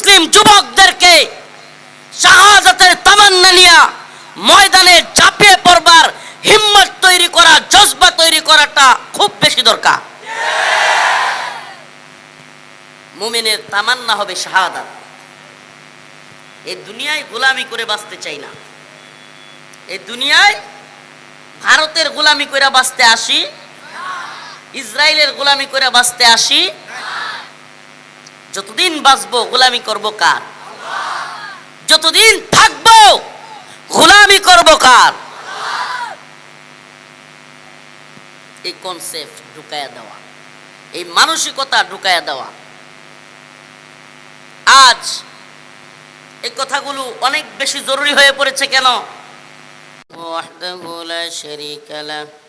মুসলিম যুবকদেরকে শাহাদাতের তামান্না নিয়ে ময়দানে ঝাঁপিয়ে পড়বার হিম্মত তৈরি করা, জজবা তৈরি করাটা খুব বেশি দরকার। মুমিনের তামান্না হবে শাহাদাত। এই দুনিয়ায় গোলামি করে বাঁচতে চাই না। এই দুনিয়ায় ভারতের গোলামি করে বাঁচতে আসি, ইসরায়েলের গোলামি করে বাঁচতে আসি। যতদিন বাঁচবো গোলামি করব কার? যতদিন থাকবো গোলামি করব কার? এই কনসেপ্ট ঢুকায়া দেওয়া, এই মানসিকতা ঢুকায়া দেওয়া। আজ এই কথাগুলো অনেক বেশি জরুরি হয়ে পড়েছে। কেন? ওয়াহদাহু লা শারীকা লাহু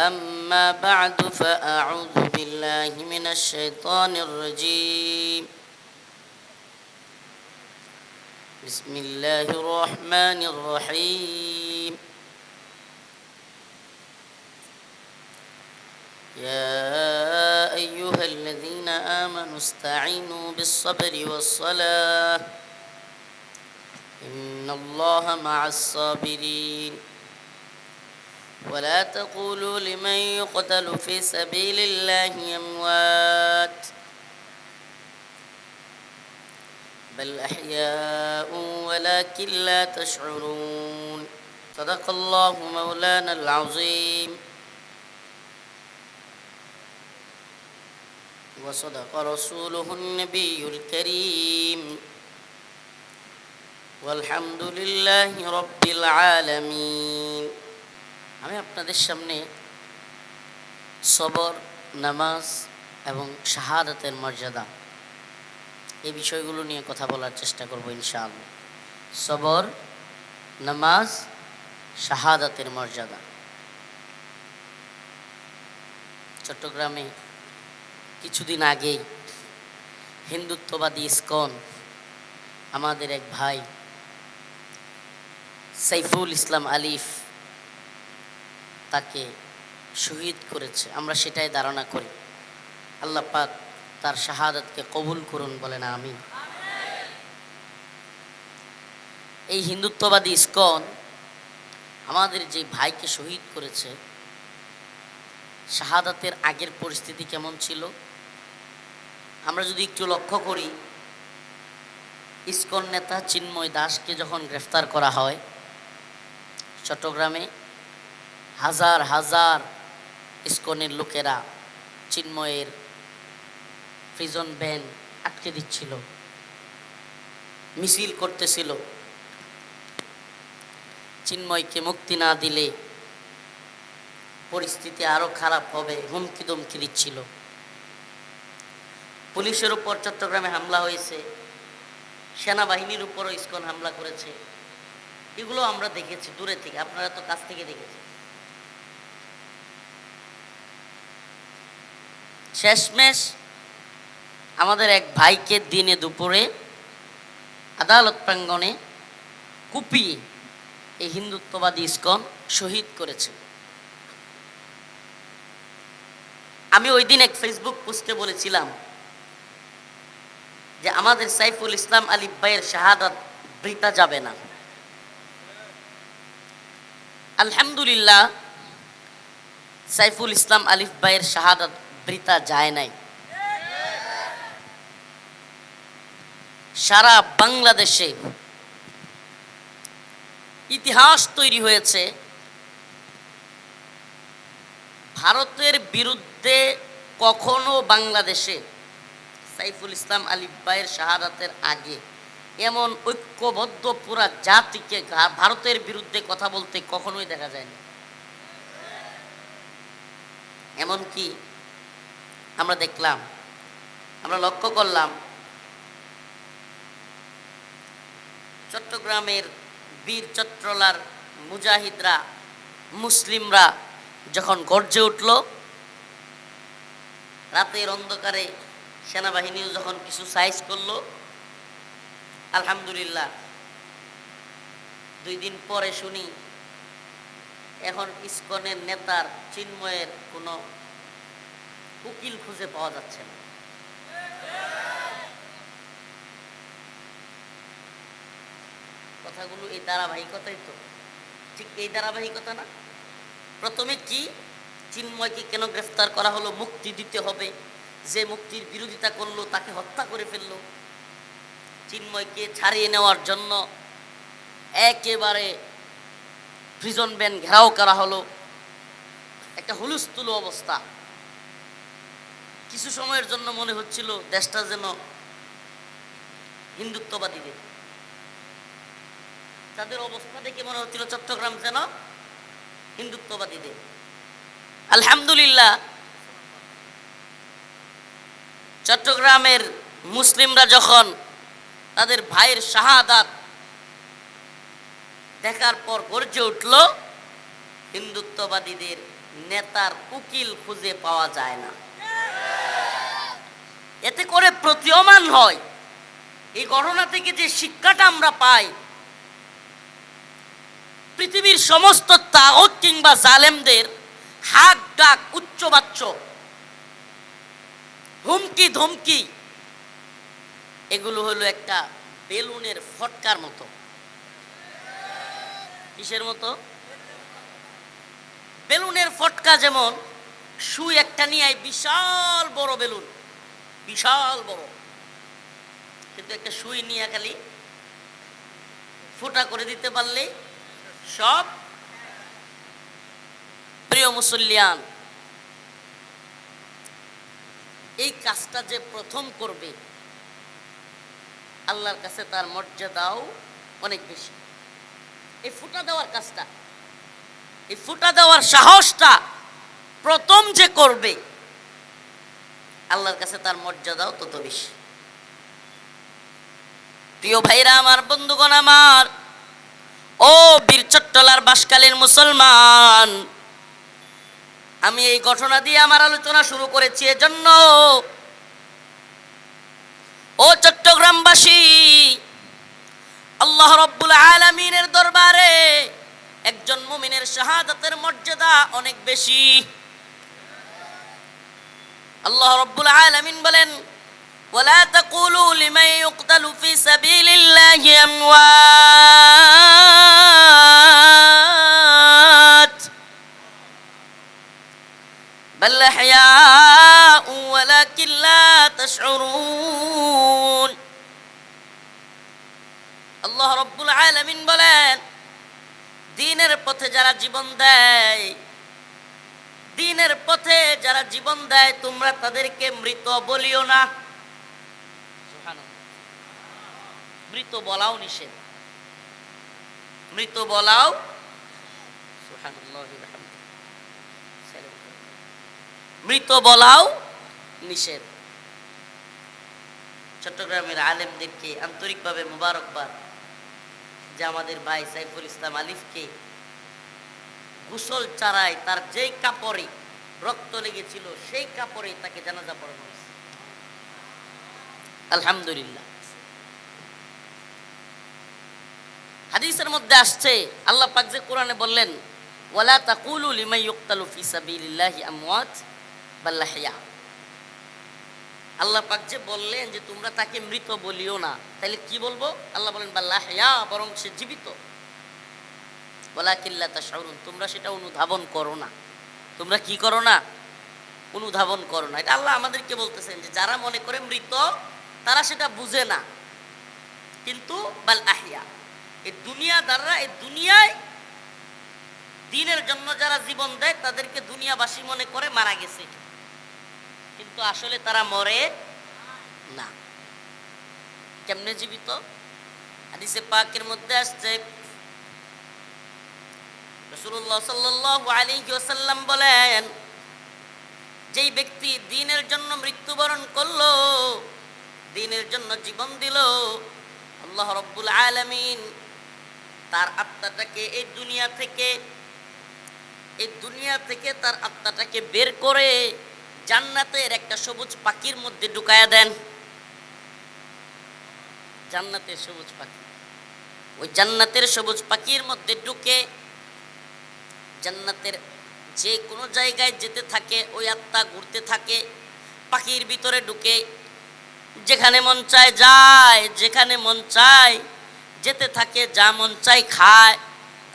আম্মা বা'দু ফাআউযু বিল্লাহি মিনাশ শাইতানির রাজীম। বিসমিল্লাহির রহমানির রহিম। ইয়া আইয়ুহাল্লাযীনা আমানু ইসতাঈনু বিস-সাবরি ওয়াস-সালাহ ইন্নাল্লাহা মা'আস-সাবিরিন। ولا تقولوا لمن يقتل في سبيل الله أموات بل أحياء ولكن لا تشعرون صدق الله مولانا العظيم وصدق رسوله النبي الكريم والحمد لله رب العالمين। আমি আপনাদের সামনে সবর, নামাজ এবং শাহাদাতের মর্যাদা এই বিষয়গুলো নিয়ে কথা বলার চেষ্টা করব ইনশাআল্লাহ। সবর, নামাজ, শাহাদাতের মর্যাদা। চট্টগ্রামে কিছুদিন আগেই হিন্দুত্ববাদী ইসকন আমাদের এক ভাই সাইফুল ইসলাম আলিফ তাকে শহীদ করেছে। আমরা সেটাই ধারণা করি। আল্লাহ পাক তার শাহাদাতকে কবুল করুন, বলেন আমিন। এই হিন্দুত্ববাদী ইসকন আমাদের যে ভাইকে শহীদ করেছে, শাহাদাতের আগের পরিস্থিতি কেমন ছিল আমরা যদি একটু লক্ষ্য করি। ইসকন নেতা চিন্ময় দাসকে যখন গ্রেফতার করা হয়, চট্টগ্রামে হাজার হাজার ইসকনের লোকেরা চিন্ময়ের প্রিজন ভ্যান আটকে দিচ্ছিল, মিছিল করতেছিল। চিন্ময়কে মুক্তি না দিলে পরিস্থিতি আরো খারাপ হবে, হুমকি দমকি দিচ্ছিল। পুলিশের উপর চট্টগ্রামে হামলা হয়েছে, সেনাবাহিনীর উপরও ইসকন হামলা করেছে। এগুলো আমরা দেখেছি দূরে থেকে, আপনারা তো কাছ থেকে দেখেছেন। শেষমেশ আমাদের এক ভাইকে দিনে দুপুরে আদালত প্রাঙ্গণে কুপিয়ে এই হিন্দুত্ববাদী ইসকন শহীদ করেছে। আমি ওই দিন এক ফেসবুক পোস্টে বলেছিলাম যে আমাদের সাইফুল ইসলাম আলিফ ভাইয়ের শাহাদাত বৃথা যাবে না। আলহামদুলিল্লাহ, সাইফুল ইসলাম আলিফ ভাইয়ের শাহাদাত বৃথা যায় নাই। সারা বাংলাদেশে ইতিহাস তৈরি হয়েছে। ভারতের বিরুদ্ধে কখনো বাংলাদেশে সাইফুল ইসলাম আলিফ ভাইয়ের শাহাদাতের আগে এমন ঐক্যবদ্ধ পুরা জাতিকে ভারতের বিরুদ্ধে কথা বলতে কখনোই দেখা যায়নি। এমনকি আমরা দেখলাম, আমরা লক্ষ্য করলাম, চট্টগ্রামের বীর চট্টলার মুজাহিদরা, মুসলিমরা যখন গর্জে উঠল, রাতের অন্ধকারে সেনাবাহিনীও যখন কিছু সাইজ করলো, আলহামদুলিল্লাহ 2 দিন পরে শুনি এখন ইসকনের নেতার চিন্ময়ের কোনো উকিল খুঁজে পাওয়া যাচ্ছে না। কথাগুলো এই ধারাবাহিকতাই তো, ঠিক এই ধারাবাহিকতা না? প্রথমে কি চিন্ময়কে কেন গ্রেফতার করা হলো? মুক্তি দিতে হবে। যে মুক্তির বিরোধিতা করলো তাকে হত্যা করে ফেললো। চিন্ময়কে ছাড়িয়ে নেওয়ার জন্য একেবারে প্রিজন ভ্যান ঘেরাও করা হলো, একটা হুলস্থুল অবস্থা। কিছু সময়ের জন্য মনে হচ্ছিল দেশটা যেন হিন্দুত্ববাদীদের, তাদের অবস্থা দেখে মনে হচ্ছিল চট্টগ্রাম যেন হিন্দুত্ববাদীদের। আলহামদুলিল্লাহ, চট্টগ্রামের মুসলিমরা যখন তাদের ভাইয়ের শাহাদাত দেখার পর গর্জে উঠল, হিন্দুত্ববাদীদের নেতার উকিল খুঁজে পাওয়া যায় না। এতে করে প্রতীয়মান হয়, এই ঘটনা থেকে যে শিক্ষাটা আমরা পাই, পৃথিবীর সমস্ত তাগুত কিংবা জালেমদের হাক ডাক, উচ্চবাচ্য, হুমকি ধমকি, এগুলো হলো একটা বেলুনের ফটকার মতো। কিসের মতো? বেলুনের ফটকা। যেমন সুই একটা নিয়ে বিশাল বড় বেলুন, বিশাল বড়, কিন্তু একটা সুই নিয়ে খালি ফোঁটা করে দিতে পারলে সব। প্রিয় মুসল্লিয়ান, এই কাজটা যে প্রথম করবে, আল্লাহর কাছে তার মর্যাদাও অনেক বেশি। এই ফুটা দেওয়ার কাজটা, এই ফুটা দেওয়ার সাহসটা প্রথম যে করবে, আল্লাহর কাছে তার মর্যাদাও তত বেশি। প্রিয় ভাইরা আমার, বন্ধুগণ আমার, ও বীর চট্টলার বাসকালীন মুসলমান, আমি এই ঘটনা দিয়ে আমার আলোচনা শুরু করেছি এজন্য, ও চট্টগ্রামবাসী, আল্লাহ রাব্বুল আলামিনের দরবারে একজন মুমিনের শাহাদাতের মর্যাদা অনেক বেশি। আল্লাহ রাব্বুল আলামিন বলেন, ওয়ালা তাকুলু লিমান ইউকতালু ফি সাবিলিল্লাহি আমওয়াত বাল আহইয়াউ ওয়ালাকিন লা তাশউরুন। আল্লাহ রাব্বুল আলামিন বলেন, দ্বীনের পথে যারা জীবন দেয়, দ্বীনের পথে যারা জীবন দেয়, তোমরা তাদেরকে মৃত বলিও না। মৃত বলাও নিষেধ, মৃত বলাও মৃত বলাও নিষেধ। চট্টগ্রামের আলেমদেরকে আন্তরিকভাবে মোবারকবাদ যে আমাদের ভাই সাইফুল ইসলাম আলিফকে গোসল চারায় তার যেই কাপড়ে রক্ত লেগেছিল সেই কাপড়ে তাকে জানাজা পড়ানো হয়েছে। আলহামদুলিল্লাহ। হাদিসের মধ্যে আসছে, আল্লাহ পাক যে কোরআনে বললেন, ওয়ালা তাকুলু লিমান ইউকতালু ফি সাবিলিল্লাহি আমওয়াত বাল আহইয়া। আল্লাহ পাক যে বললেন যে তোমরা তাকে মৃত বলিও না, তাহলে কি বলবো? আল্লাহ বলেন বাল আহইয়া, বরং সে জীবিত। ওয়ালাকিন লা তাশউরুন, তোমরা সেটা অনুধাবন করো না। তোমরা কি করো না? অনুধাবন করো না। এটা আল্লাহ আমাদেরকে বলতেছেন যে যারা মনে করে মৃত তারা সেটা বুঝে না, কিন্তু বাল আহইয়া, এই দুনিয়াদাররা এই দুনিয়ায় দ্বীনের জন্য যারা জীবন দেয় তাদেরকে দুনিয়াবাসী মনে করে মারা গেছে, কিন্তু আসলে তারা মরে না। কেমনে জীবিত? হাদিসে পাকের মধ্যে আসছে, রাসূলুল্লাহ সাল্লাল্লাহু আলাইহি ওয়াসাল্লাম বলেন, যেই ব্যক্তি দ্বীনের জন্য মৃত্যুবরণ করলো, দ্বীনের জন্য জীবন দিল, আল্লাহ রাব্বুল আলামিন তার আত্মাটাকে এই দুনিয়া থেকে তার আত্মাটাকে বের করে জান্নাতের একটা সবুজ পাখির মধ্যে ঢুকায়া দেন। জান্নাতের সবুজ পাখি, ওই জান্নাতের সবুজ পাখির মধ্যে ঢুকে জান্নাতের যে কোনো জায়গায় যেতে থাকে, ওই আত্মা ঘুরতে থাকে পাখির ভিতরে ঢুকে, যেখানে মন চায় যায়, যেখানে মন চায় যেতে থাকে, যা মন চাই খায়,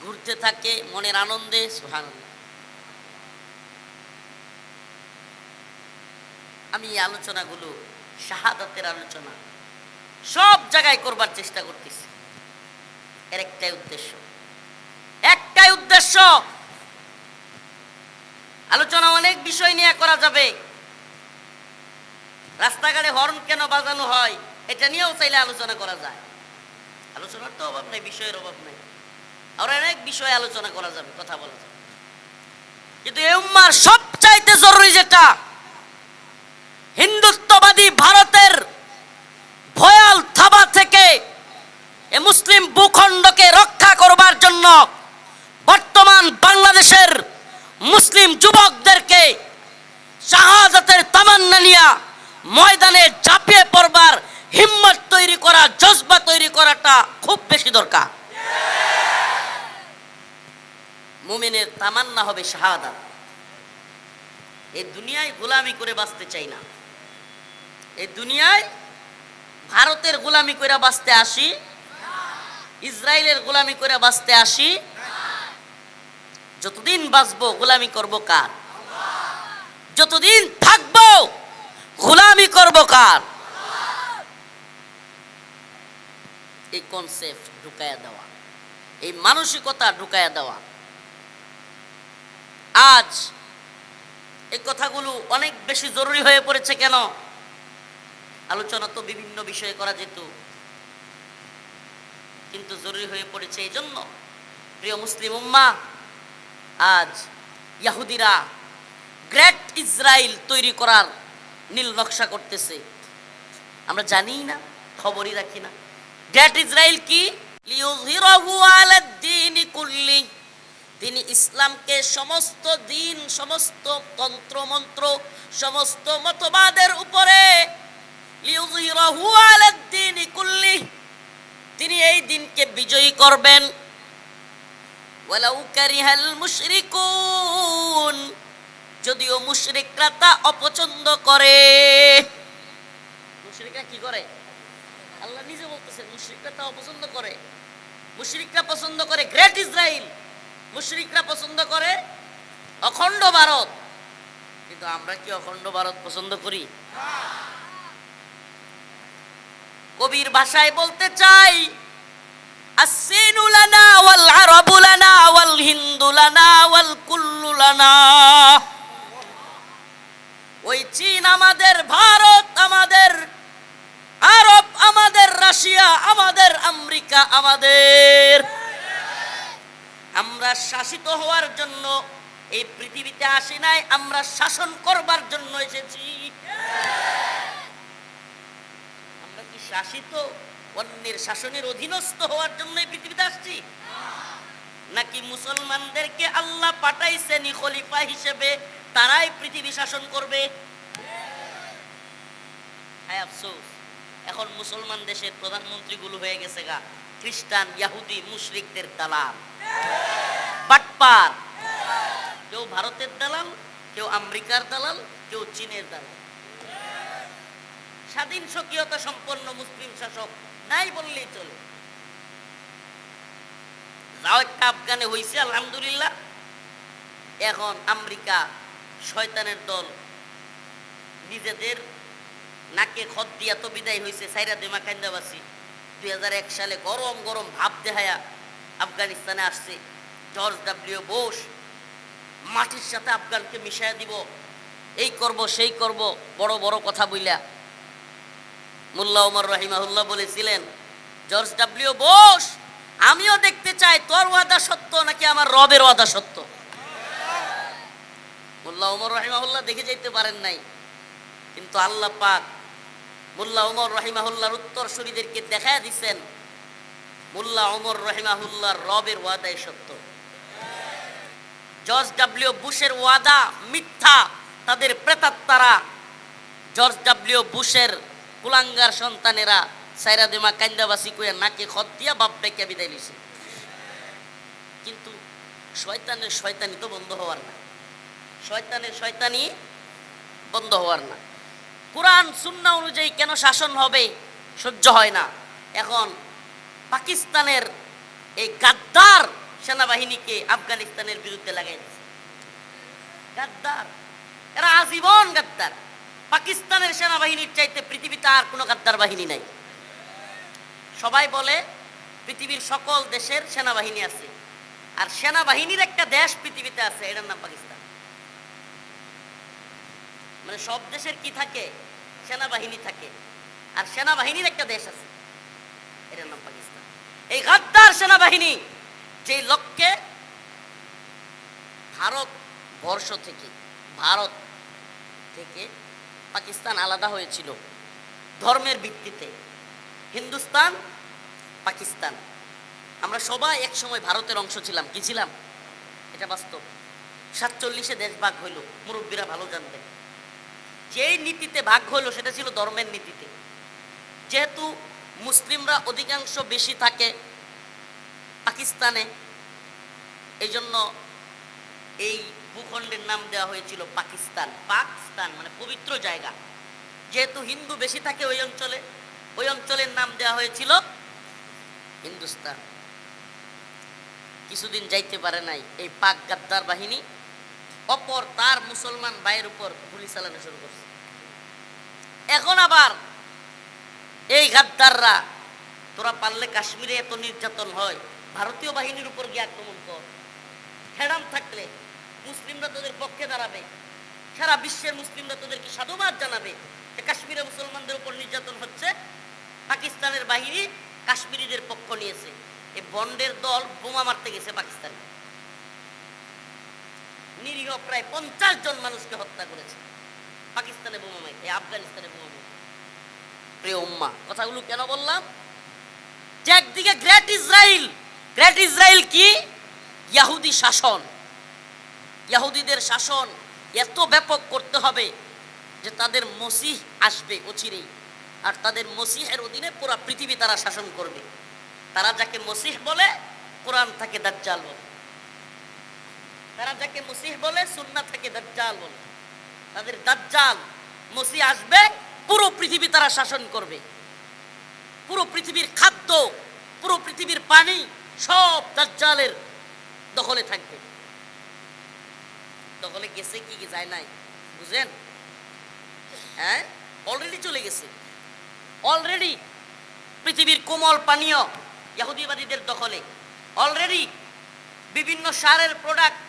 ঘুরতে থাকে মনের আনন্দে। সুবহানাল্লাহ। আমি এই আলোচনাগুলো শাহাদাতের আলোচনা সব জায়গায় করবার চেষ্টা করতেছি। এর একটাই উদ্দেশ্য, একটাই উদ্দেশ্য। আলোচনা অনেক বিষয় নিয়ে করা যাবে। রাস্তাঘাটে হর্ন কেন বাজানো হয় এটা নিয়েও চাইলে আলোচনা করা যায়। আলোচনার তো অভাব নেই, বিষয়ের অভাব নেই। আর অনেক বিষয়ে আলোচনা করা যাবে, কথা বলা যাবে। কিন্তু এই উম্মার সবচাইতে জরুরি যেটা, হিন্দুত্ববাদী ভারতের ভয়াল থাবা থেকে এ মুসলিম ভূখণ্ডকে রক্ষা করবার জন্য বর্তমান বাংলাদেশের মুসলিম যুবকদেরকে শাহাদাতের তামান্না নিয়া ময়দানে ঝাঁপিয়ে পড়বার হিম্মত তৈরি করা, জজবা তৈরি করাটা খুব বেশি দরকার। মুমিনের তামান্না হবে শাহাদাত। এই দুনিয়ায় গোলামি করে বাঁচতে চাই না। এই দুনিয়ায় ভারতের গোলামি করে বাঁচতে আসি, ইসরায়েলের গোলামি করে বাঁচতে আসি। যতদিন বাঁচবো গোলামি করব কার? যতদিন থাকবো গোলামি করব কার? এই কনসেপ্ট ঢুকায়া দেওয়া, এই মানসিকতা ঢুকায়া দেওয়া। আজ এই কথাগুলো অনেক বেশি জরুরি হয়ে পড়েছে। কেন? আলোচনা তো বিভিন্ন বিষয়ে করা যেত, কিন্তু জরুরি হয়ে পড়েছে এই জন্য। প্রিয় মুসলিম উম্মাহ, আজ ইহুদিরা গ্রেট ইসরায়েল তৈরি করার নীল নকশা করতেছে। আমরা জানি না, খবরই রাখি না। গ্রেট ইসরায়েল কি? লিইয়ুযহিরাহু আলাদ দীনি কুল্লি, তিনি ইসলামকে সমস্ত দিন, সমস্ত তন্ত্র মন্ত্র, সমস্ত মতবাদের উপরে, লিইয়ুযহিরাহু আলাদ দীনি কুল্লি, তিনি এই দিনকে বিজয়ী করবেন। ওয়ালাউ কারিহাল মুশরিকুন, যদিও মুশরিকরা তা অপছন্দ করে। মুশরিকরা কি করে? আল্লাহ নিজে বলতেছেন মুশরিকরা তা অপছন্দ করে। মুশরিকরা পছন্দ করে গ্রেট ইসরায়েল, মুশরিকরা পছন্দ করে অখণ্ড ভারত। কিন্তু আমরা কি অখণ্ড ভারত পছন্দ করি? কবির ভাষায় বলতে চাই, আসসিনু লানা ওয়াল আরাবু লানা ওয়াল হিন্দু লানা ওয়াল কুল্লু লানা। ওই চীন আমাদের, ভারত আমাদের, আরব আমাদের, রাশিয়া আমাদের, আমেরিকা আমাদের। আমরা শাসিত হওয়ার জন্য এই পৃথিবীতে আসি নাই, আমরা শাসন করবার জন্য এসেছি। আমরা কি শাসিত, অন্যের শাসনের অধীনস্থ হওয়ার জন্য এই পৃথিবীতে আসছি? নাকি মুসলমানদেরকে আল্লাহ পাঠাইছেন খলিফা হিসেবে, তারাই পৃথিবী শাসন করবে? হায় আফসোস, এখন মুসলমান দেশের প্রধানমন্ত্রীগুলো হয়ে গেছে গা খ্রিস্টান, ইহুদি, মুশরিকদের দালাল, বাটপার। কেউ ভারতের দালাল, কেউ আমেরিকার দালাল, কেউ চীনের দালাল। স্বাধীন স্বকীয়তা সম্পন্ন মুসলিম শাসক নাই বললেই চলে। যাও একটা আফগানে হইছে আলহামদুলিল্লাহ। এখন আমেরিকা শয়তানের দল নিজেদের নাকে খত দিয়া তো বিদায় হয়েছে, সাইরা দেমা কান্দাবাসী 2001 সালে গরম গরম ভাব দেখায়া আফগানিস্তানে আসছে। জর্জ ডব্লিউ বুশ মাটির সাথে আফগানকে মিশাইয়া দিব, এই করব সেই করব, বড় বড় কথা বইলা। মোল্লা ওমর রাহিমাহুল্লাহ বলেছিলেন, জর্জ ডব্লিউ বুশ, আমিও দেখতে চাই তোর ওয়াদা সত্য নাকি আমার রবের ওয়াদা সত্য। মোল্লা ওমর রাহিমাহুল্লাহ দেখে যাইতে পারেন নাই, কিন্তু আল্লাহ পাক মোল্লা ওমর রাহিমাহুল্লাহর উত্তরসূরিদেরকে দেখায় দিচ্ছেন মোল্লা ওমর রাহিমাহুল্লাহর রবের ওয়াদাই সত্য। জর্জ ডব্লিউ বুশের ওয়াদা মিথ্যা, তাদের প্রেতাত্মারা জর্জ ডব্লিউ বুশের কুলাঙ্গার সন্তানেরা সাইরা দেমা কান্দাবাসী কইয়া নাকে খত দিয়া বাপ ডেকে বিদায় নিছে। কিন্তু শয়তানের শয়তানি তো বন্ধ হওয়ার না, শয়তানের শয়তানি বন্ধ হওয়ার না। কোরআন সুন্নাহ অনুযায়ী কেন শাসন হবে সহ্য হয় না। এখন পাকিস্তানের এই গাদ্দার সেনাবাহিনীকে আফগানিস্তানের বিরুদ্ধে লাগাই দিয়েছে। গাদ্দার, এরা আজীবন গাদ্দার। পাকিস্তানের সেনাবাহিনীর চাইতে পৃথিবীতে আর কোনো গাদ্দার বাহিনী নাই। সবাই বলে পৃথিবীর সকল দেশের সেনাবাহিনী আছে, আর সেনাবাহিনীর একটা দেশ পৃথিবীতে আছে, এটার নাম পাকিস্তান। মানে সব দেশের কি থাকে? সেনাবাহিনী থাকে, আর সেনাবাহিনীর একটা দেশ আছে, এটার নাম পাকিস্তান। এই গাদ্দার সেনাবাহিনী যে লক্ষ্যে ভারত থেকে পাকিস্তান আলাদা হয়েছিল ধর্মের ভিত্তিতে, হিন্দুস্তান পাকিস্তান, আমরা সবাই এক সময় ভারতের অংশ ছিলাম। কি ছিলাম? এটা বাস্তব। 47-এ দেশ ভাগ হইল, মুরব্বীরা ভালো জানতেন। যেই নীতিতে ভাগ হইল সেটা ছিল ধর্মের নীতিতে। যেহেতু মুসলিমরা অধিকাংশ বেশি থাকে পাকিস্তানে, এই জন্য এই ভূখণ্ডের নাম দেওয়া হয়েছিল পাকিস্তান। পাকিস্তান মানে পবিত্র জায়গা। যেহেতু হিন্দু বেশি থাকে ওই অঞ্চলের নাম দেওয়া হয়েছিল হিন্দুস্তান। কিছুদিন যাইতে পারে নাই, এই পাক গাদ্দার বাহিনী অপর তার মুসলমান ভাইয়ের উপর গুলি চালানো শুরু করছে। এখন আবার এই গাদ্দাররা, তোরা পারলে কাশ্মীরে এত নির্যাতন হয়, ভারতীয় বাহিনীর উপর গিয়ে আক্রমণ কর। হেরাম থাকলে মুসলিমরা তোদের পক্ষে দাঁড়াবে, সারা বিশ্বের মুসলিমরা তোদেরকে সাধুবাদ জানাবে যে কাশ্মীরে মুসলমানদের উপর নির্যাতন হচ্ছে, পাকিস্তানের বাহিনী কাশ্মীরিদের পক্ষ নিয়েছে। এই বন্ডের দল বোমা মারতে গেছে পাকিস্তানে, নিরীহ প্রায় 50 জন মানুষকে হত্যা করেছে পাকিস্তানে বোমা মারতে, আফগানিস্তানে বোমা মারতে। প্রিয় উম্মাহ, কথাগুলো কেন বললাম? যে একদিকে গ্রেট ইসরায়েল কি? ইহুদি শাসন। ইহুদিদের শাসন এত ব্যাপক করতে হবে যে তাদের মসিহ আসবে অচিরেই, আর তাদের মসিহের অধীনে পুরো পৃথিবী তারা শাসন করবে। তারা যাকে মসিহ বলে, কোরআন থাকে দাজ্জাল বলে। তারা যাকে মসিহ বলে, সুন্নাহ থেকে দাজ্জাল বলে। তাদের দাজ্জাল মসিহ আসবে, পুরো পৃথিবী তারা শাসন করবে। পুরো পৃথিবীর খাদ্য, পুরো পৃথিবীর পানি সব দাজ্জালের দখলে থাকবে। দখলে গেছে কি যায় নাই বুঝেন? হ্যাঁ, অলরেডি চলে গেছে। অলরেডি পৃথিবীর কোমল পানীয় ইহুদিবাদীদের দখলে। অলরেডি বিভিন্ন সারের প্রোডাক্ট,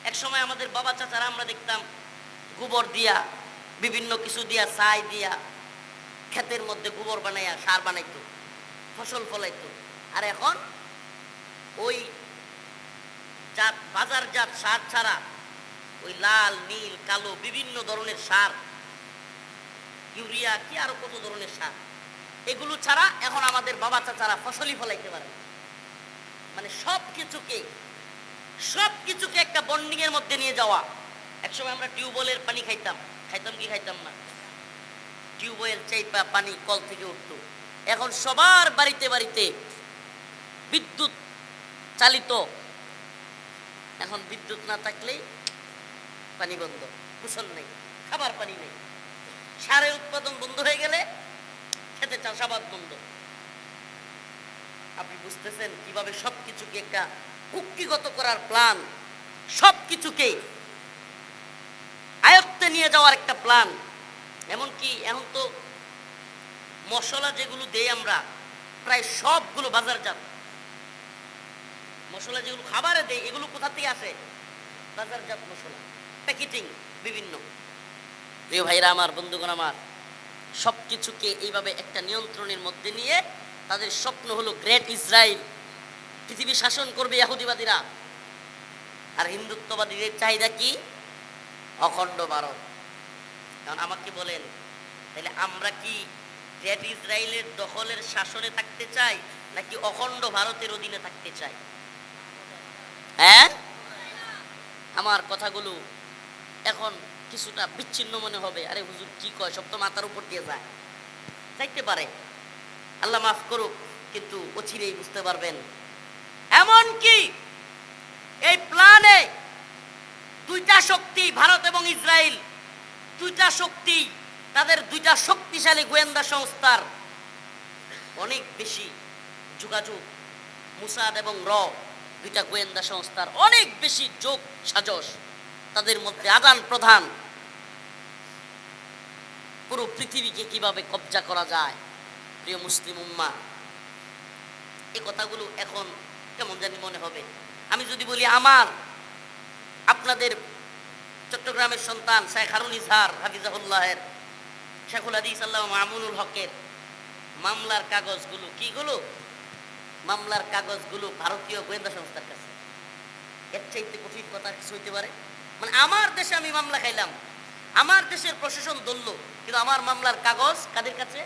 একসময় আমাদের বাবা চাচারা আমরা দেখতাম গোবর দিয়া, বিভিন্ন কিছু দিয়া, ছাই দিয়া ক্ষেতের মধ্যে গোবর বানাইয়া সার বানাইতো, ফসল ফলাইতো। আর এখন ওই বাজারজাত সার ছাড়া ওই লাল, নীল, কালো বিভিন্ন ধরনের সার, ইউরিয়া কি আরো কত ধরনের সার, এগুলো ছাড়া এখন আমাদের বাবা চাচারা ফসলই ফলাইতে পারে। মানে সবকিছুকে একটা বন্ডিং এর মধ্যে নিয়ে যাওয়া। একসময় আমরা টিউবওয়েলের পানি খাইতাম কি খাইতাম না? টিউবওয়েল চাইপা পানি কল থেকে উঠতো। এখন সবার বাড়িতে বাড়িতে বিদ্যুৎ চালিত। এখন বিদ্যুৎ না থাকলেই পানি বন্ধ, গোসল নেই, খাবার পানি নেই, সারের উৎপাদন বন্ধ হয়ে গেলে খেতে চাষাবাদ বন্ধ। আপনি বুঝতেছেন কিভাবে সবকিছুকে একটা কুক্ষিগত করার প্ল্যান, সবকিছুকে আয়ত্তে নিয়ে যাওয়ার একটা প্ল্যান। এমনকি এখন তো মশলা যেগুলো দেই আমরা, প্রায় সবগুলো বাজারজাত। মশলা যেগুলো খাবারে দেয় এগুলো কোথা থেকে আসে? বাজারজাত মশলা, প্যাকেটিং বিভিন্ন। প্রিয় ভাইরা আমার, বন্ধুগণ আমার, সবকিছুকে এইভাবে একটা নিয়ন্ত্রণের মধ্যে নিয়ে তাদের স্বপ্ন হলো গ্রেট ইসরায়েল, পৃথিবী শাসন করবে ইহুদিবাদীরা। আর হিন্দুত্ববাদীদের চাহিদা কি? অখণ্ড ভারত। কারণ আমাকে বলেন, তাহলে আমরা কি গ্রেট ইসরায়েলের দখলের শাসনে থাকতে চাই, নাকি অখণ্ড ভারতের অধীনে থাকতে চাই? হ্যাঁ, আমার কথাগুলো এখন কিছুটা বিচ্ছিন্ন মনে হবে। আরে হুজুর কি কয়, সব তো মাথার উপর দিয়ে যায়, চাইতে পারে, আল্লাহ মাফ করুক, কিন্তু অচিরেই বুঝতে পারবেন। এমন কি এই প্ল্যানে দুইটা শক্তি, ভারত এবং ইসরায়েল, দুইটা শক্তি, তাদের দুইটা শক্তিশালী গোয়েন্দা সংস্থার অনেক বেশি যোগাযোগ, মুসাদ এবং দুইটা গোয়েন্দা সংস্থার অনেক বেশি যোগ সাজস, তাদের মধ্যে আদান প্রদান, পুরো পৃথিবীকে কিভাবে কবজা করা যায়। প্রিয় মুসলিম উম্মা, এই কথাগুলো এখন কেমন জানি মনে হবে। আমি যদি বলি আপনাদের চট্টগ্রামের সন্তান শেখ হারুন ইজহার হাফিজাহুল্লাহের, শেখুল হাদিস আল্লাহ মামুনুল হকের মামলার কাগজগুলো, কিগুলো মামলার কাগজগুলো ভারতীয় গোয়েন্দা সংস্থার কাছে, এর চাইতে কঠিন কথা কিছু হইতে পারে? মানে আমার দেশে আমি মামলা খাইলাম, আমার দেশের প্রশাসন ধরল, কিন্তু আমার মামলার কাগজ কাদের কাছে?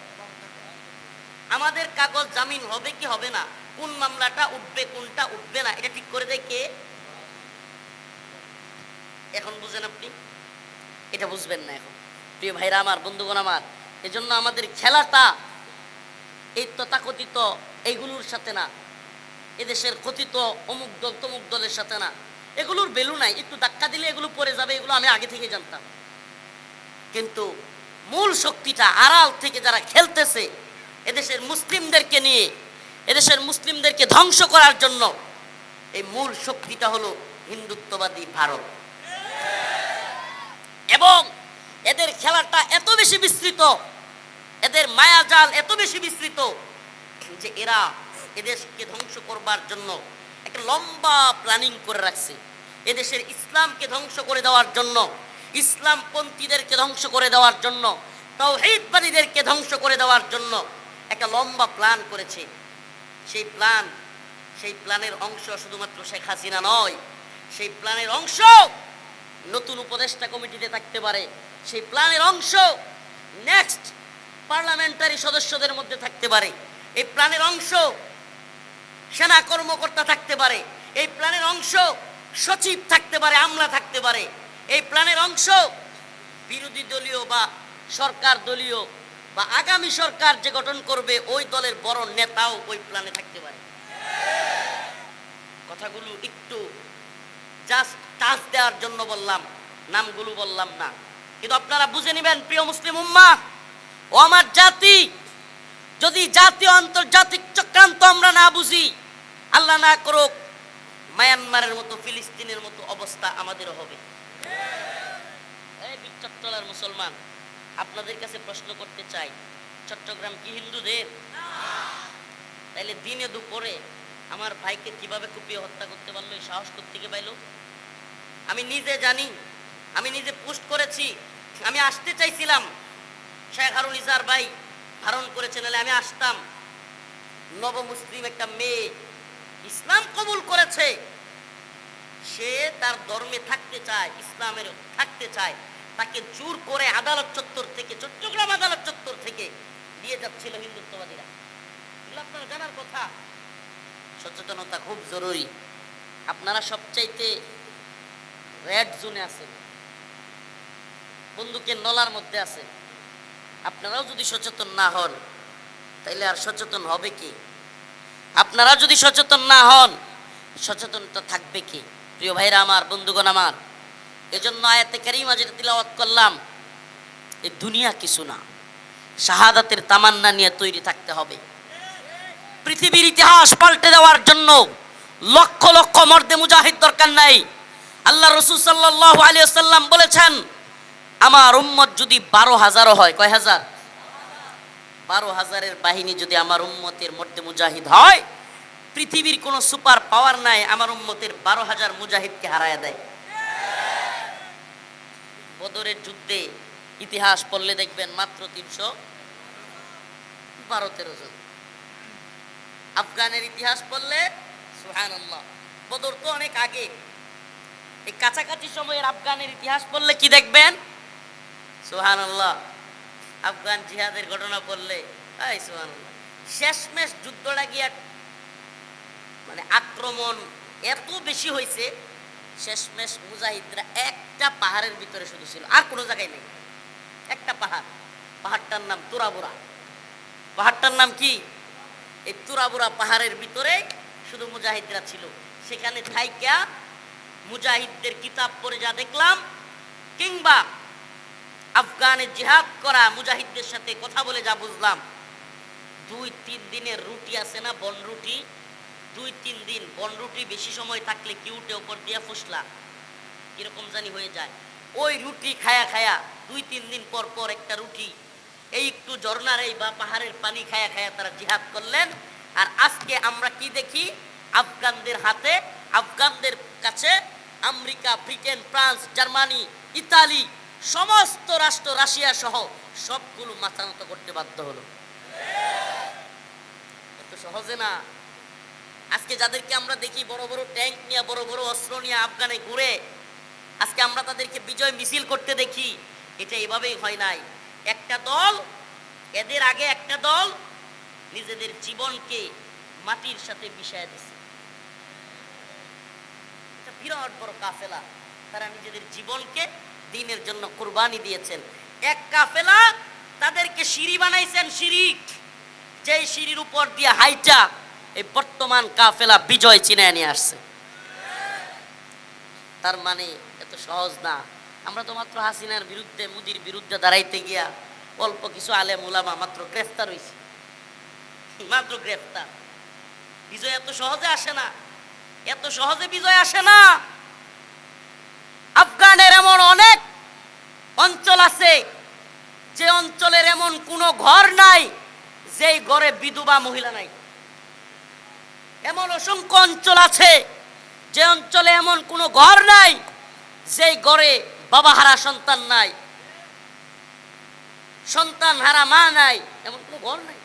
আমাদের কাগজ জামিন হবে কি হবে না, কোন মামলাটা উঠবে কোনটা উঠবে না, এটা ঠিক করে দেয় কে? এখন বুঝেন আপনি? এটা বুঝবেন না এখন। প্রিয় ভাইরা আমার, বন্ধুগণ আমার, এজন্য আমাদের খেলাটা এই তথাকথিত এইগুলোর সাথে না, এদেশের কথিত অমুক দল তমুক দলের সাথে না, এগুলোর ভ্যালু নাই। একটু ধাক্কা দিলে এগুলো পড়ে যাবে, এগুলো আমি আগে থেকে জানতাম। কিন্তু মূল শক্তিটা আড়াল থেকে যারা খেলতেছে এদেশের মুসলিমদেরকে নিয়ে, এদেশের মুসলিমদেরকে ধ্বংস করার জন্য, এই মূল শক্তিটা হলো হিন্দুত্ববাদী ভারত। এবং এদের খেলাটা এত বেশি বিস্তৃত, এদের মায়াজাল এত বেশি বিস্তৃত যে এরা এদেশকে ধ্বংস করবার জন্য একটা লম্বা প্ল্যানিং করে রাখছে। এদেশের ইসলামকে ধ্বংস করে দেওয়ার জন্য, ইসলামপন্থীদেরকে ধ্বংস করে দেওয়ার জন্য, তাওহীদবাদীদেরকে ধ্বংস করে দেওয়ার জন্য একটা লম্বা প্ল্যান করেছে। সেই প্ল্যানের অংশ শুধুমাত্র শেখ হাসিনা নয়, সেই প্ল্যানের অংশ নতুন উপদেষ্টা কমিটিতে থাকতে পারে, সেই প্ল্যানের অংশ নেক্সট পার্লামেন্টারি সদস্যদের মধ্যে থাকতে পারে, এই প্ল্যানের অংশ সেনা কর্মকর্তা থাকতে পারে, এই প্ল্যানের অংশ সচিব থাকতে পারে, আমলা থাকতে পারে, এই প্ল্যানের অংশ বিরোধী দলীয় বা সরকার দলীয় বা আগামী সরকার যে গঠন করবে ওই দলের বড় নেতাও ওই প্ল্যানে থাকতে পারে। কথাগুলো একটু জাস্ট টাচ দেওয়ার জন্য বললাম, নামগুলো বললাম না, কিন্তু আপনারা বুঝে নেবেন। প্রিয় মুসলিম উম্মাহ ও আমার জাতি, যদি জাতীয় আন্তর্জাতিক চক্রান্ত আমরা না বুঝি, আল্লাহ না করুক মায়ানমারের মতো, ফিলিস্তিনের মতো অবস্থা আমাদেরও হবে। এই চট্টলার মুসলমান, আপনাদের কাছে প্রশ্ন করতে চাই, চট্টগ্রাম কি হিন্দুদের? তাইলে দিনে দুপুরে আমার ভাইকে কিভাবে কুপিয়ে হত্যা করতে পারলো, এই সাহস থেকে পাইল? আমি নিজে জানি, আমি নিজে পোস্ট করেছি। আমি আসতে চাইছিলাম, শেখ হারুন ইজহার ভাই ধারণ করেছে, নাহলে আমি আসতাম। নব মুসলিম একটা মেয়ে ইসলাম কবুল করেছে, সে তার ধর্মে থাকতে চায়, ইসলামের থাকতে চায়, তাকে জোর করে আদালত চত্বর থেকে, চট্টগ্রাম আদালত চত্বর থেকে নিয়ে যাচ্ছিল হিন্দুত্ববাদীরা। এগুলো আপনারা জানার কথা। সচেতনতা খুব জরুরি। আপনারা সবচাইতে রেড জোনে আছেন, বন্দুকের নলার মধ্যে আছেন। আপনারাও যদি সচেতন না হন তাইলে আর সচেতন হবে কি? আপনারা যদি সচেতন না হন, সচেতনতা থাকবে কি? প্রিয় ভাইরা আমার, বন্ধুগণ আমার, এজন্য আয়াতে কারিমা যেটা তিলাওয়াত করলাম, এই দুনিয়া কিছু না, শাহাদাতের তামান্না নিয়ে তৈরি থাকতে হবে। পৃথিবীর ইতিহাস পাল্টে দেওয়ার জন্য লক্ষ লক্ষ মর্দে মুজাহিদ দরকার নাই। আল্লাহ রাসূল সাল্লাল্লাহু আলাইহি ওয়াসাল্লাম বলেছেন, আমার উম্মত যদি 12,000 হয়, কয় হাজার? 12,000-এর বাহিনী যদি আমার উম্মতের মর্দে মুজাহিদ হয়, পৃথিবীর কোনো সুপার পাওয়ার নাই আমার উম্মতের 12,000 মুজাহিদকে হারায় দেয়। বদরের যুদ্ধে ইতিহাস পড়লে দেখবেন মাত্র 312-13 জন। আফগানের ইতিহাস পড়লে সুবহানাল্লাহ, বদর তো অনেক আগে, এই কাছাকাছি সময়ের আফগানের ইতিহাস পড়লে কি দেখবেন? সুবহানাল্লাহ, আফগান জিহাদের ঘটনা পড়লে সুবহানাল্লাহ, শেষমেশ যুদ্ধটা গিয়া মানে আক্রমণ এত বেশি হয়েছে, শেষমেশ মুজাহিদরা একটা পাহাড়ের ভিতরে শুধু ছিল, আর কোনো জায়গায় নেই। একটা পাহাড়, পাহাড়টার নাম তুরাবুরা। পাহাড়টার নাম কি? এই তুরাবুরা পাহাড়ের ভিতরে শুধু মুজাহিদরা ছিল। সেখানে থাইকা মুজাহিদদের কিতাব পড়ে যা দেখলাম, কিংবা আফগানে জিহাদ করা মুজাহিদদের সাথে কথা বলে যা বুঝলাম, 2-3 দিনের রুটি আছে না, বন রুটি, 2-3 দিন বন রুটি বেশি সময় থাকলে কি উঠে উপর দিয়া ফুসলা কিরকম জানি হয়ে যায়। ওই রুটি খায়া খায়া 2-3 দিন পর পর একটা রুটি, এই একটু ঝর্ণার এই বা পাহাড়ের পানি খায়া খায়া তারা জিহাদ করলেন। আর আজকে আমরা কি দেখি, আফগানদের হাতে, আফগানদের কাছে America, Britain, France, Germany, Italy, সমস্ত রাষ্ট্র, রাশিয়া সহ সবগুলো মাথা নত করতে বাধ্য হলো। এত সহজে না। আজকে যাদেরকে আমরা দেখি বড় বড় ট্যাঙ্ক নিয়ে, বড় বড় অস্ত্র নিয়ে আফগানে ঘুরে, আজকে আমরা তাদেরকে বিজয় মিছিল করতে দেখি, এটা এভাবেই হয় নাই। একটা দল, এদের আগে একটা দল নিজেদের জীবনকে মাটির সাথে মিশিয়ে দিয়েছে। এটা বিরাট বড় কাফেলা, তারা নিজেদের জীবনকে দ্বীনের জন্য কুরবানি দিয়েছেন। এক কাফেলা তাদেরকে সিঁড়ি বানাইছেন, শিরিক, যেই সিঁড়ির উপর দিয়ে হাইটা এই বর্তমান কাফেলা বিজয় চিনে নিয়ে আসছে। তার মানে এত সহজ না। আমরা তো মাত্র হাসিনার বিরুদ্ধে, মোদির বিরুদ্ধে দাঁড়াইতে গিয়া অল্প কিছু আলেম উলামা মাত্র গ্রেফতার হয়েছে, মাত্র গ্রেফতার। বিজয় এত সহজে আসে না, এত সহজে বিজয় আসে না। আফগানের এমন অনেক অঞ্চল আছে যে অঞ্চলের এমন কোনো ঘর নাই যেই ঘরে বিধবা মহিলা নাই। এমন অসংখ্য অঞ্চল আছে যে অঞ্চলে এমন কোনো ঘর নাই যেই ঘরে বাবা হারা সন্তান নাই, সন্তান হারা মা নাই, এমন কোনো ঘর নাই।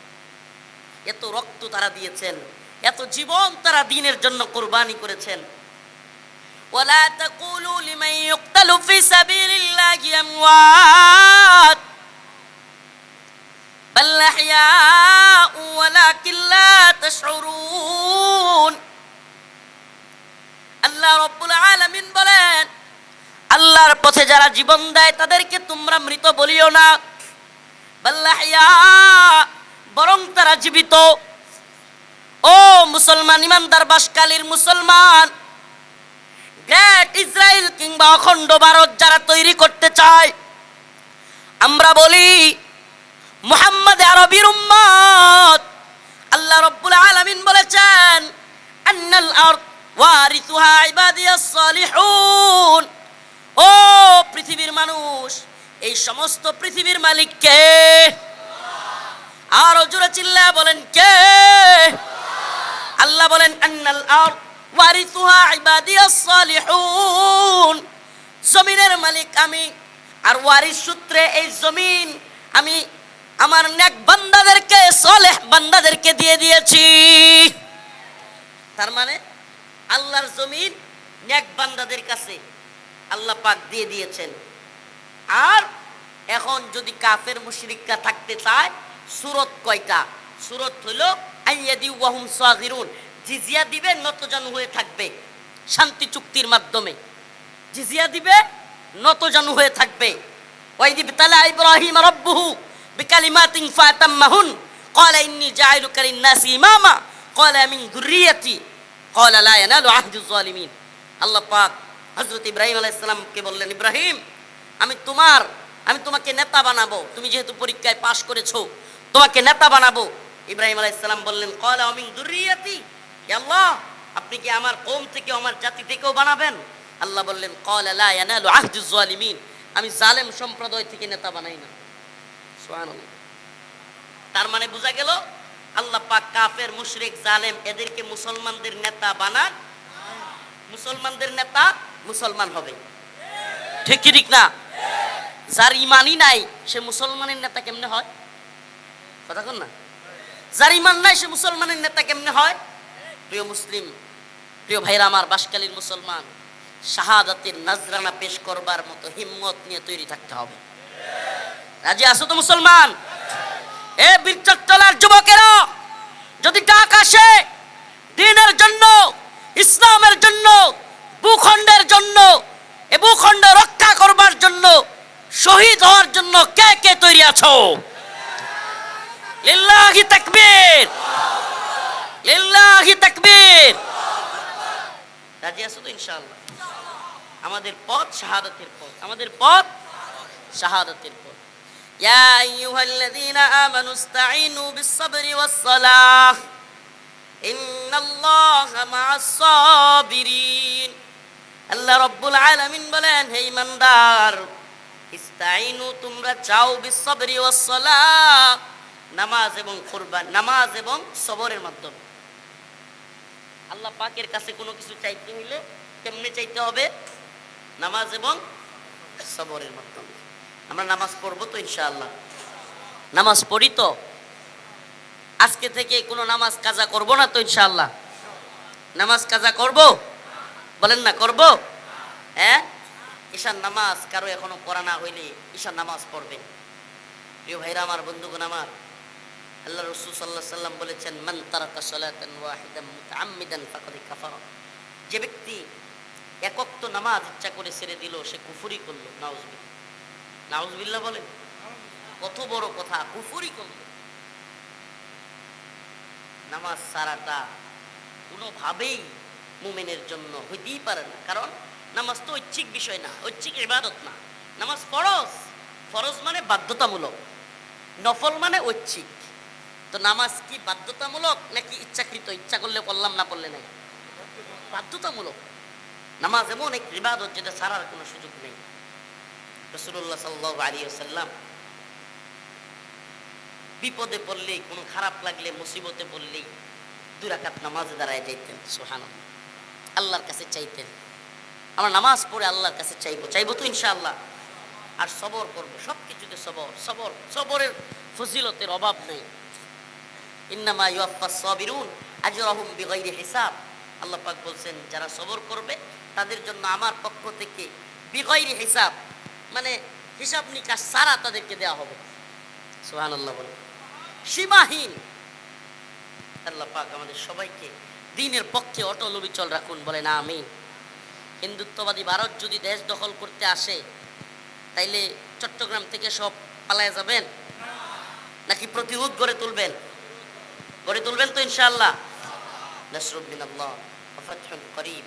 এত রক্ত তারা দিয়েছেন, এত জীবন তারা দ্বীনের জন্য কুরবানি করেছেন। ওয়ালা তাকুলু লিমান ইউকতালু ফি সাবিলিল্লাহি আমওয়াত বাল আহইয়াউ ওয়ালাকিন লা তাশউরুন। আল্লাহ রাব্বুল আলামিন বলেন, আল্লাহর পথে যারা জীবন দেয় তাদেরকে তোমরা মৃত বলিও না, বাল আহইয়া, বরং তারা জীবিত। ও মুসলমান, ইমানদার বাসকালীর মুসলমান, গ্রেট ইসরায়েল কিংবা অখণ্ড ভারত যারা তৈরি করতে চায়, আমরা বলি মুহাম্মদ আরবির উম্মত। আল্লাহ রাব্বুল আলামিন বলেছেন, আন্নাল আরদ ওয়ারিসুহা ইবাদিয়াস সালিহুন। ও পৃথিবীর মানুষ, এই সমস্ত পৃথিবীর মালিক কে? আরো জোরে চিল্লায়া বলেন কে? আল্লাহ বলেন, আন্নাল আরদ ওয়ারিসুহা ইবাদিয়াস সালিহুন। জমিনের মালিক আমি, আর ওয়ারিস সূত্রে এই জমিন আমি আমার নেক বান্দাদেরকে, সালেহ বান্দাদেরকে দিয়ে দিয়েছি। তার মানে আল্লাহর জমিন নেক বান্দাদের কাছে আল্লাহ পাক দিয়ে দিয়েছেন। আর এখন যদি কাফের মুশরিকরা থাকতে চায়, সূরত কয়টা? সূরত হলো আইয়াদি ওয়াহুম সাগিরুন, জিজিয়া দিবে, নতজানু হয়ে থাকবে, শান্তি চুক্তির মাধ্যমে জিজিয়া দিবে, নতজানু হয়ে থাকবে। ওয়াইদি বিতালা ইব্রাহিম রাব্বুহু বিকালিমাতিন ফাতাম্মাহুন ক্বালা ইন্নী জাইলুকা লিন-নাসি ইমামা ক্বালা মিন যুররিয়াতি ক্বালা লা ইয়ানালু আহদুজ জালিমিন। আল্লাহ পাক হযরত ইব্রাহিম আলাইহিস সালামকে বললেন, ইব্রাহিম আমি তোমাকে নেতা বানাবো, তুমি যেহেতু পরীক্ষায় পাশ করেছো, তোমাকে নেতা বানাবো। ইব্রাহিম আলাইহিস সালাম বললেন, ক্বালা মিন যুররিয়াতি, হে আল্লাহ আপনি কি আমার কওম থেকে, আমার জাতি থেকেও বানাবেন? আল্লাহ বললেন, ক্বালা লা ইয়ানালু আহদুজ জালিমিন, আমি জালেম সম্প্রদায় থেকে নেতা বানাই না। সুবহানাল্লাহ। তার মানে বোঝা গেল আল্লাহ পাক কাফের, মুশরিক, জালেম এদেরকে মুসলমানদের নেতা বানান। মুসলমানদের নেতা মুসলমান হবে, ঠিক কি ঠিক না? যার ইমানই নাই সে মুসলমানের নেতা কেমনে হয়? কথা কন না। যার ইমান নাই সে মুসলমানের নেতা কেমনে হয়? প্রিয় মুসলিম, প্রিয় ভাইরা আমার, বাসকালীর মুসলমান, শাহাদাতের নাজরানা পেশ করবার মতো হিম্মত নিয়ে তৈরি থাকতে হবে। রাজি আছো তো মুসলমান? এ বীরচট্টলার যুবকেরা, যদি ডাক আসে দ্বীনের জন্য, ইসলামের জন্য, ভূখণ্ডের জন্য, এ ভূখণ্ড রক্ষা করবার জন্য, শহীদ হওয়ার জন্য কে কে তৈরি আছো? লিল্লাহি তাকবীর, লিল্লাহি তাকবীর। রাজি আছো তো ইনশাআল্লাহ? আমাদের পথ শাহাদাতের পথ, আমাদের পথ শাহাদাতের পথ। ইয়া আইয়ুহাল্লাযীনা আমানু ইসতাঈনু বিস-সাবরি ওয়াস-সালাহ ইন্নাল্লাহা মা'আস-সাবিরিন। আল্লাহ রাব্বুল আলামিন বলেন, হে ঈমানদার, ইস্তাঈনু তোমরা চাও বিস-সাবরি ওয়াস-সালাহ, নামাজ এবং কুরবান, নামাজ এবং সবরের মাধ্যমে। আল্লাহ পাকের কাছে কোনো কিছু চাইতে হইলে কেমনে চাইতে হবে? নামাজ এবং সবরের মাধ্যমে। আমরা নামাজ পড়বো তো ইনশাআল্লাহ? নামাজ পড়ি তো? আজকে থেকে কোনো নামাজ কাজা করব না তো ইনশাআল্লাহ? নামাজ কাজা করব? বলেন না, করব? হ্যাঁ, ঈশার নামাজ কারো এখনো পড়া না হইলে ঈশার নামাজ পড়বেন। প্রিয় ভাইরা আমার, বন্ধুগণ আমার, আল্লাহ রাসূল সাল্লাল্লাহু আলাইহি সাল্লাম বলেছেন, মান তারাকা সালাতান ওয়াহিদান মুতাআম্মিদান ফাকাদ কাফারা। যে ব্যক্তি এক ওয়াক্ত নামাজ ইচ্ছা করে ছেড়ে দিল, সে কুফরি করলো। নাউজুবিল্লাহ, নাউজুবিল্লাহ বলেন। কত বড় কথা, কুফরি করলো। নামাজ ছাড়াটা কোনোভাবেই মুমিনের জন্য হইতেই পারে না, কারণ নামাজ তো ঐচ্ছিক বিষয় না, ঐচ্ছিক ইবাদত না। নামাজ ফরজ, ফরজ মানে বাধ্যতামূলক, নফল মানে ঐচ্ছিক। তো নামাজ কি বাধ্যতামূলক নাকি ইচ্ছাকৃত? ইচ্ছা করলে করলাম, না করলে নাই। বাধ্যতামূলক। নামাজ এমন এক ইবাদত যেটা ছাড়ার কোনো সুযোগ নেই। রাসূলুল্লাহ সাল্লাল্লাহু আলাইহি ওয়াসাল্লাম বিপদে পড়লেই, কোনো খারাপ লাগলে, মুসিবতে পড়লেই 2 রাকাত নামাজে দাঁড়ায় যাইতেন। সুবহানাল্লাহ, আল্লাহর কাছে চাইতেন। আমরা নামাজ পড়ে আল্লাহর কাছে চাইবো তো ইনশাআল্লাহ। আর সবর করবো, সব কিছুতে সবর। সবরের ফজিলতের অভাব নেই। ইন্নামা ইউয়াফফাস সাবিরুন আজরাহুম বিগাইরি হিসাব। আল্লাহ পাক বলছেন, যারা সবর করবে তাদের জন্য আমার পক্ষ থেকে বিগাইরি হিসাব, মানে হিসাব নিকাশ ছাড়া তাদেরকে দেওয়া হবে। সুবহানাল্লাহ বলে, সীমাহীন। আল্লাহ পাক আমাদের সবাইকে দ্বীনের পক্ষে অটল অবিচল রাখুন, বলেন আমিন। হিন্দুত্ববাদী ভারত যদি দেশ দখল করতে আসে, তাইলে চট্টগ্রাম থেকে সব পালায় যাবেন নাকি প্রতিরোধ গড়ে তুলবেন? গড়ে তুলবেন তো ইনশাআল্লাহ। নাসরুম মিনাল্লাহ ওয়া ফাতহুন করিব।